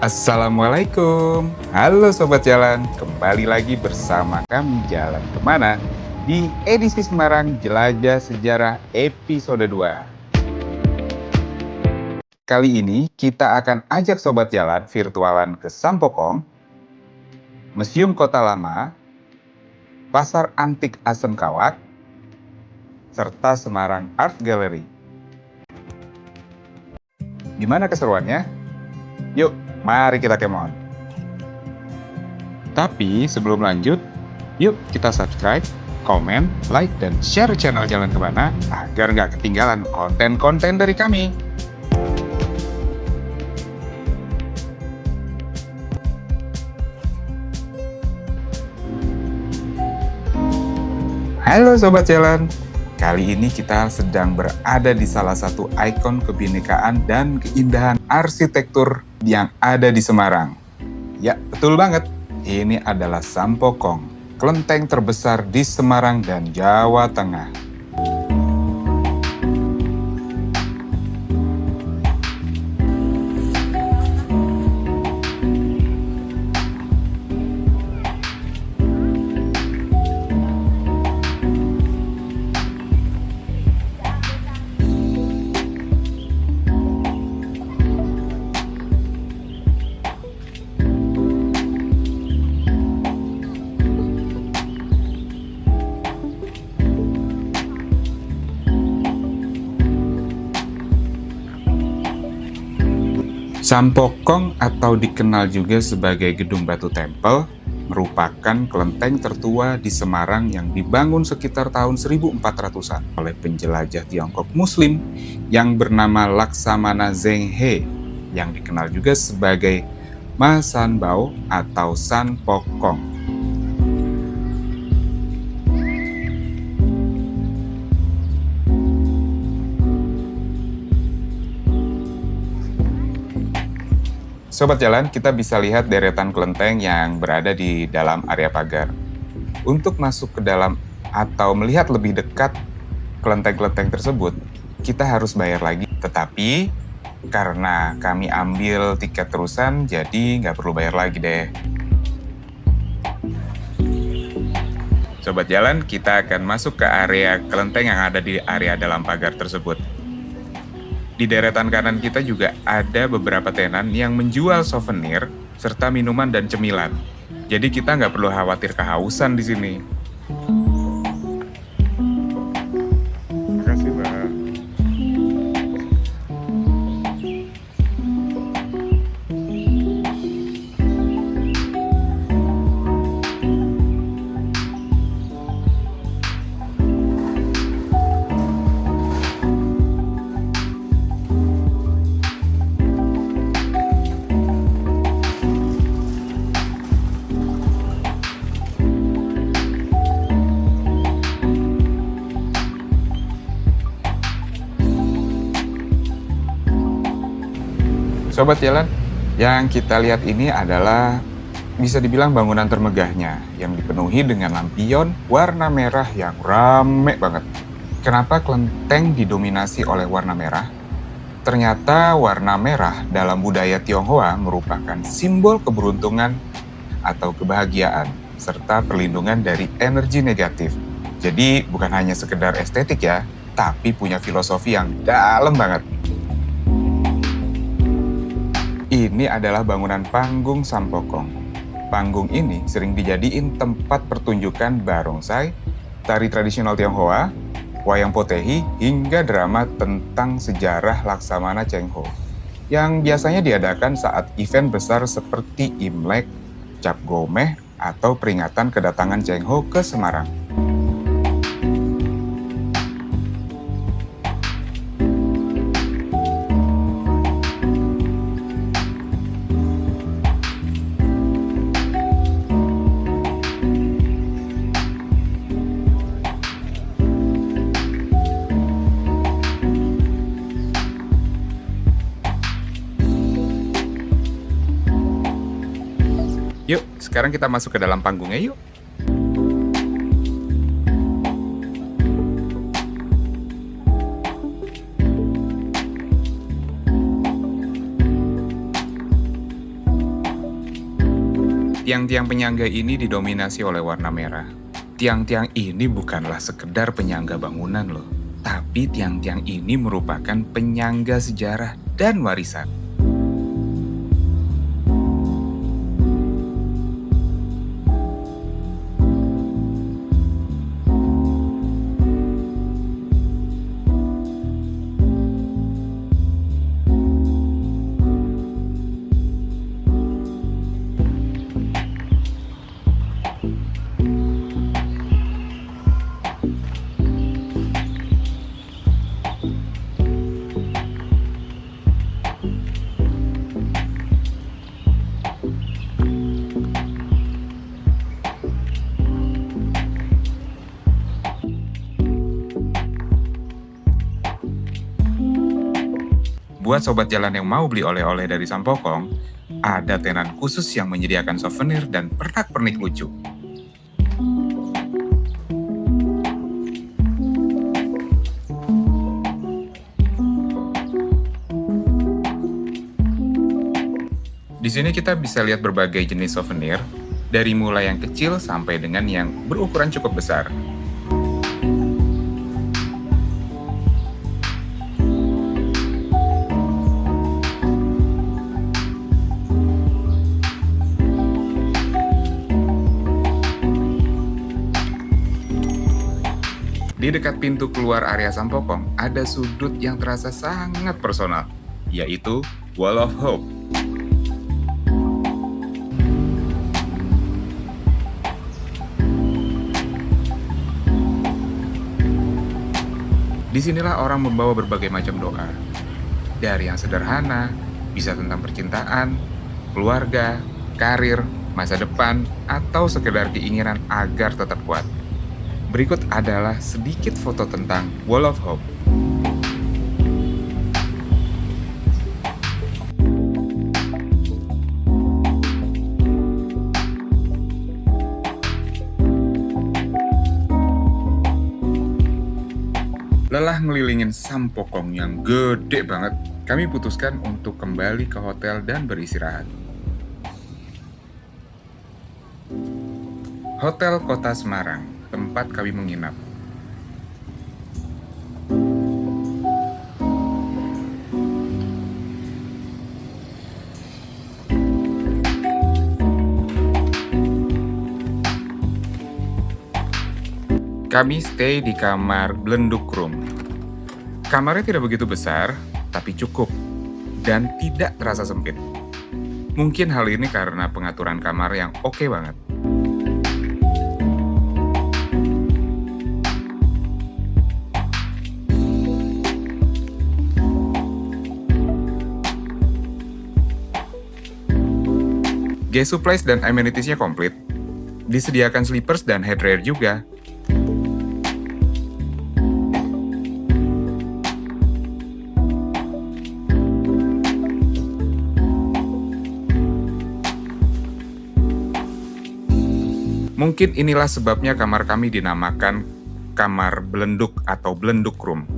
Assalamualaikum. Halo Sobat Jalan, kembali lagi bersama kami Jalan Kemana di edisi Semarang Jelajah Sejarah episode 2. Kali ini kita akan ajak Sobat Jalan virtualan ke Sampokong, Museum Kota Lama, Pasar Antik Asem-Kawak, serta Semarang Art Gallery. Gimana keseruannya? Yuk, mari kita kemon. Tapi sebelum lanjut, yuk kita subscribe, komen, like, dan share channel Jalan Kemana agar nggak ketinggalan konten-konten dari kami. Halo Sobat Jalan, kali ini kita sedang berada di salah satu ikon kebinekaan dan keindahan arsitektur yang ada di Semarang. Ya, betul banget. Ini adalah Sampokong, kelenteng terbesar di Semarang dan Jawa Tengah. Sampokong atau dikenal juga sebagai Gedung Batu Tempel merupakan kelenteng tertua di Semarang yang dibangun sekitar tahun 1400-an oleh penjelajah Tiongkok Muslim yang bernama Laksamana Zheng He yang dikenal juga sebagai Ma Sanbao atau San Pokong. Sobat Jalan, kita bisa lihat deretan kelenteng yang berada di dalam area pagar. Untuk masuk ke dalam atau melihat lebih dekat kelenteng-kelenteng tersebut, kita harus bayar lagi. Tetapi, karena kami ambil tiket terusan, jadi nggak perlu bayar lagi deh. Sobat Jalan, kita akan masuk ke area kelenteng yang ada di area dalam pagar tersebut. Di deretan kanan kita juga ada beberapa tenan yang menjual souvenir serta minuman dan cemilan. Jadi kita nggak perlu khawatir kehausan di sini. Makasih, Mbak. Sobat Jalan, yang kita lihat ini adalah bisa dibilang bangunan termegahnya yang dipenuhi dengan lampion warna merah yang rame banget. Kenapa kelenteng didominasi oleh warna merah? Ternyata warna merah dalam budaya Tionghoa merupakan simbol keberuntungan atau kebahagiaan serta perlindungan dari energi negatif. Jadi bukan hanya sekedar estetik ya, tapi punya filosofi yang dalam banget. Ini adalah bangunan panggung Sampokong. Panggung ini sering dijadiin tempat pertunjukan barongsai, tari tradisional Tionghoa, wayang potehi, hingga drama tentang sejarah Laksamana Cheng Ho yang biasanya diadakan saat event besar seperti Imlek, Cap Gomeh, atau peringatan kedatangan Cheng Ho ke Semarang. Yuk, sekarang kita masuk ke dalam panggungnya yuk. Tiang-tiang penyangga ini didominasi oleh warna merah. Tiang-tiang ini bukanlah sekedar penyangga bangunan loh, tapi tiang-tiang ini merupakan penyangga sejarah dan warisan. Buat sobat jalan yang mau beli oleh-oleh dari Sampokong, ada tenan khusus yang menyediakan souvenir dan pernak-pernik lucu. Di sini kita bisa lihat berbagai jenis souvenir, dari mulai yang kecil sampai dengan yang berukuran cukup besar. Di dekat pintu keluar area Sampokong, ada sudut yang terasa sangat personal, yaitu Wall of Hope. Disinilah orang membawa berbagai macam doa. Dari yang sederhana, bisa tentang percintaan, keluarga, karir, masa depan, atau sekedar keinginan agar tetap kuat. Berikut adalah sedikit foto tentang Wall of Hope. Lelah ngelilingin Sampokong yang gede banget, kami putuskan untuk kembali ke hotel dan beristirahat. Hotel Kota Semarang, tempat kami menginap. Kami stay di kamar Blenduk Room. Kamarnya tidak begitu besar, tapi cukup, dan tidak terasa sempit. Mungkin hal ini karena pengaturan kamar yang oke banget. Guest supplies dan amenities-nya komplit. Disediakan slippers dan headwear juga. Mungkin inilah sebabnya kamar kami dinamakan kamar Blenduk atau Blenduk Room.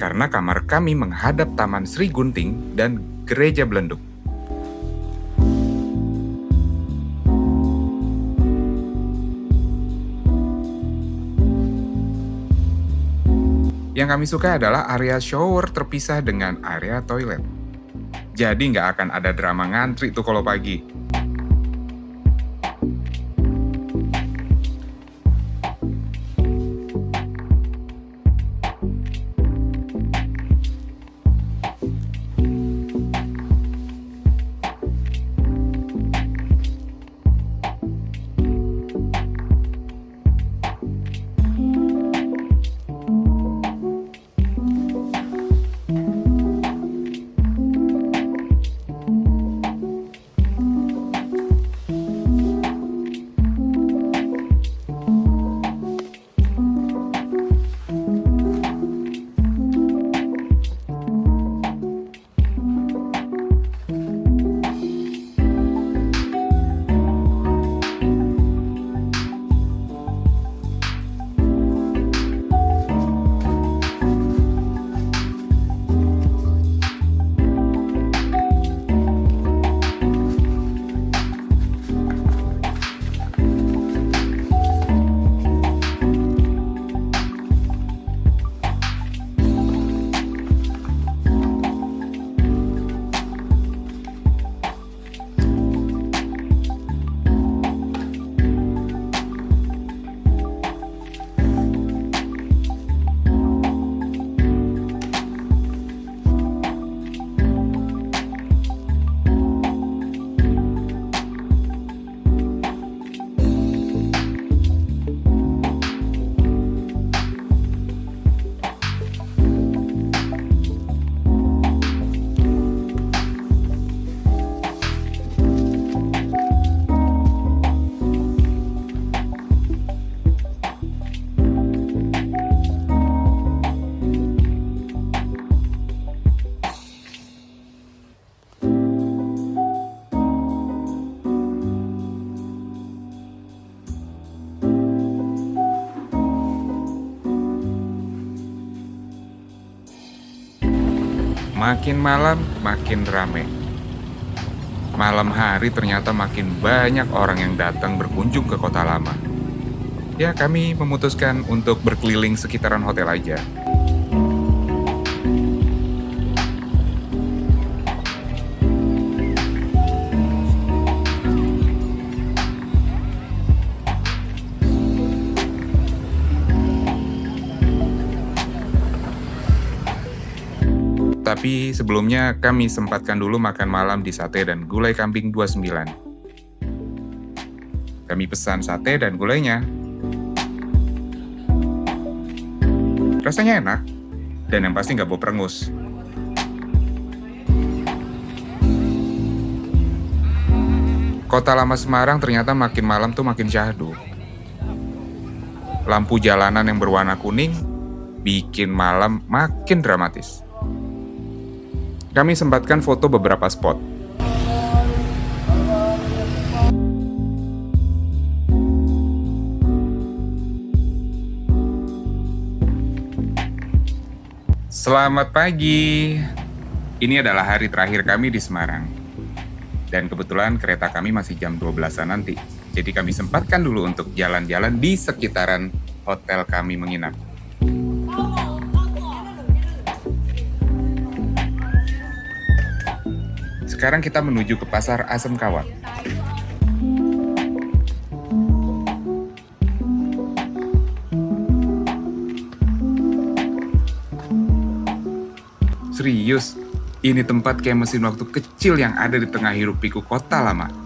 Karena kamar kami menghadap Taman Sri Gunting dan Gereja Blenduk. Yang kami suka adalah area shower terpisah dengan area toilet. Jadi nggak akan ada drama ngantri tuh kalau pagi. Makin malam, makin rame. Malam hari ternyata makin banyak orang yang datang berkunjung ke Kota Lama. Ya, kami memutuskan untuk berkeliling sekitaran hotel aja. Tapi sebelumnya kami sempatkan dulu makan malam di sate dan gulai kambing 29. Kami pesan sate dan gulainya. Rasanya enak, dan yang pasti nggak bau perengus. Kota Lama Semarang ternyata makin malam tuh makin syahdu. Lampu jalanan yang berwarna kuning bikin malam makin dramatis. Kami sempatkan foto beberapa spot. Selamat pagi. Ini adalah hari terakhir kami di Semarang. Dan kebetulan kereta kami masih jam 12-an nanti. Jadi kami sempatkan dulu untuk jalan-jalan di sekitaran hotel kami menginap. Sekarang kita menuju ke Pasar Asem Kawat. Serius, ini tempat kayak mesin waktu kecil yang ada di tengah hiruk pikuk Kota Lama.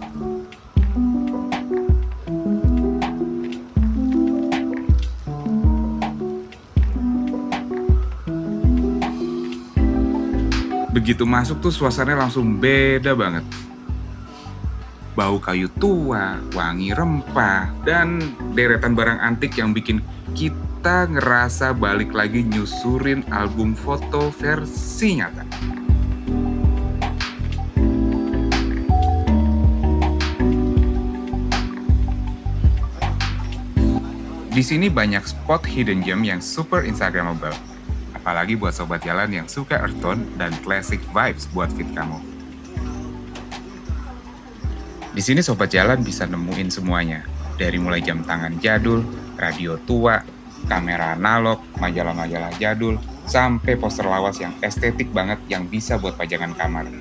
Begitu masuk tuh suasananya langsung beda banget. Bau kayu tua, wangi rempah, dan deretan barang antik yang bikin kita ngerasa balik lagi nyusurin album foto versi nyata. Di sini banyak spot hidden gem yang super instagramable. Apalagi buat sobat jalan yang suka earth tone dan classic vibes buat fit kamu. Di sini sobat jalan bisa nemuin semuanya, dari mulai jam tangan jadul, radio tua, kamera analog, majalah-majalah jadul, sampai poster lawas yang estetik banget yang bisa buat pajangan kamar.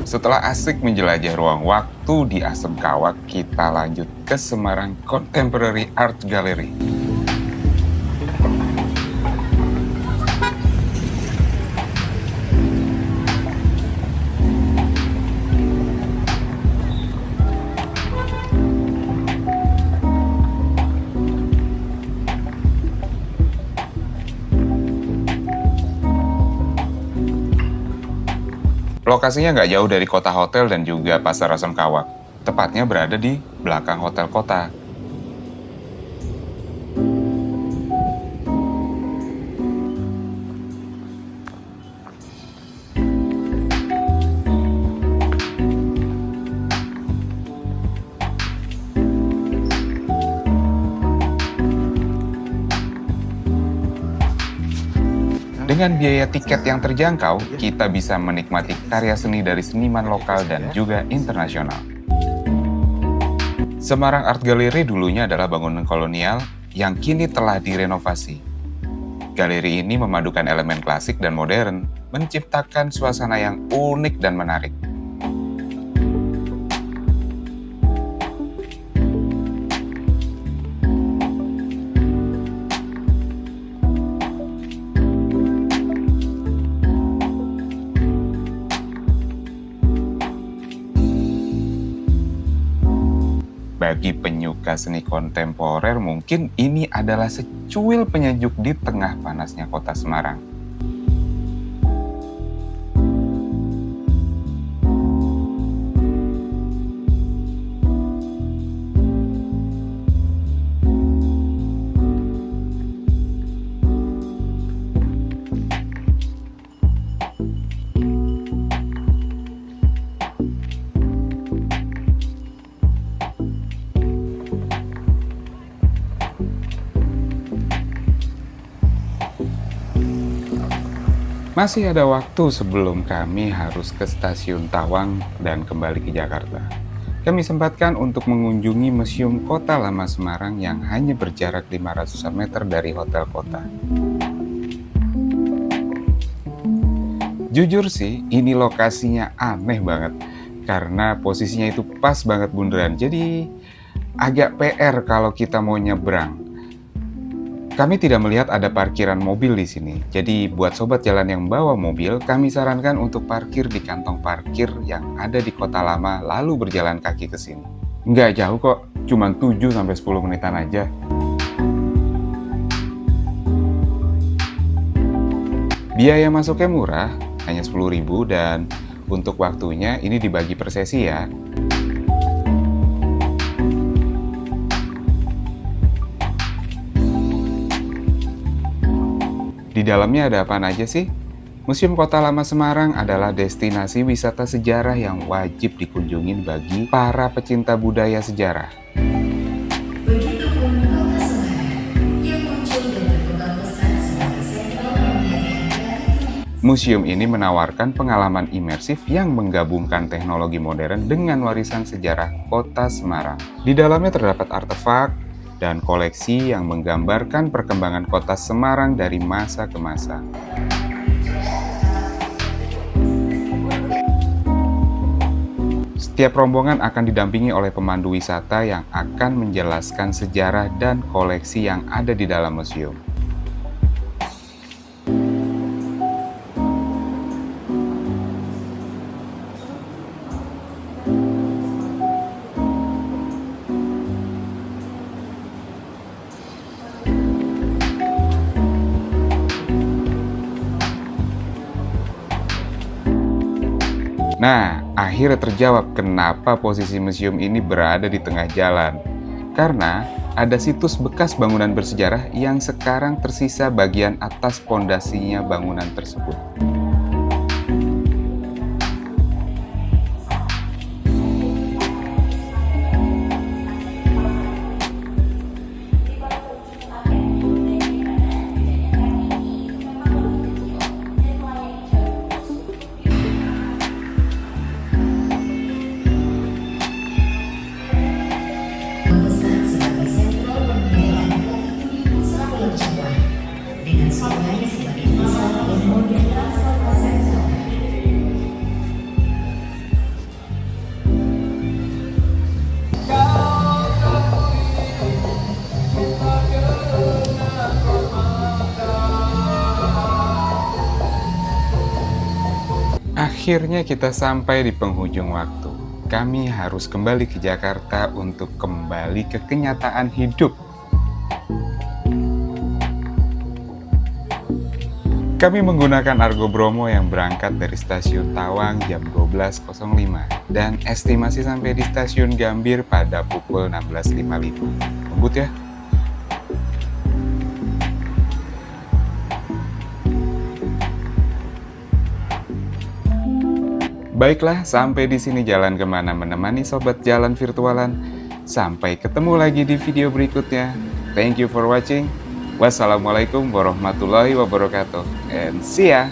Setelah asik menjelajah ruang waktu di Asem Kawak, kita lanjut ke Semarang Contemporary Art Gallery. Lokasinya nggak jauh dari kota hotel dan juga pasar Asam Kawak. Tepatnya berada di belakang hotel kota. Dengan biaya tiket yang terjangkau, kita bisa menikmati karya seni dari seniman lokal dan juga internasional. Semarang Art Gallery dulunya adalah bangunan kolonial yang kini telah direnovasi. Galeri ini memadukan elemen klasik dan modern, menciptakan suasana yang unik dan menarik. Bagi penyuka seni kontemporer, mungkin ini adalah secuil penyejuk di tengah panasnya kota Semarang. Masih ada waktu sebelum kami harus ke stasiun Tawang dan kembali ke Jakarta. Kami sempatkan untuk mengunjungi Museum Kota Lama Semarang yang hanya berjarak 500 meter dari hotel kota. Jujur sih, ini lokasinya aneh banget karena posisinya itu pas banget bundaran. Jadi agak PR kalau kita mau nyebrang. Kami tidak melihat ada parkiran mobil di sini. Jadi buat sobat jalan yang bawa mobil, kami sarankan untuk parkir di kantong parkir yang ada di Kota Lama lalu berjalan kaki ke sini. Nggak jauh kok, cuma 7-10 menitan aja. Biaya masuknya murah, hanya 10.000 dan untuk waktunya ini dibagi per sesi ya. Di dalamnya ada apa aja sih? Museum Kota Lama Semarang adalah destinasi wisata sejarah yang wajib dikunjungi bagi para pecinta budaya sejarah. Begitupun kota Semarang yang muncul dan berkembang pesat sebagai sentral pembiayaan. Museum ini menawarkan pengalaman imersif yang menggabungkan teknologi modern dengan warisan sejarah Kota Semarang. Di dalamnya terdapat artefak dan koleksi yang menggambarkan perkembangan kota Semarang dari masa ke masa. Setiap rombongan akan didampingi oleh pemandu wisata yang akan menjelaskan sejarah dan koleksi yang ada di dalam museum. Nah, akhirnya terjawab kenapa posisi museum ini berada di tengah jalan. Karena ada situs bekas bangunan bersejarah yang sekarang tersisa bagian atas pondasinya bangunan tersebut. Besar sebagai sentral pembiayaan kaki pusat Pulau Jawa dengan sungai sebagai pusat dan moda transportasi. Akhirnya kita sampai di penghujung waktu. Kami harus kembali ke Jakarta untuk kembali ke kenyataan hidup. Kami menggunakan Argo Bromo yang berangkat dari stasiun Tawang jam 12.05 dan estimasi sampai di stasiun Gambir pada pukul 16.55. Ngebut ya? Baiklah, sampai di sini jalan kemana menemani sobat jalan virtualan. Sampai ketemu lagi di video berikutnya. Thank you for watching. Wassalamualaikum warahmatullahi wabarakatuh. And see ya!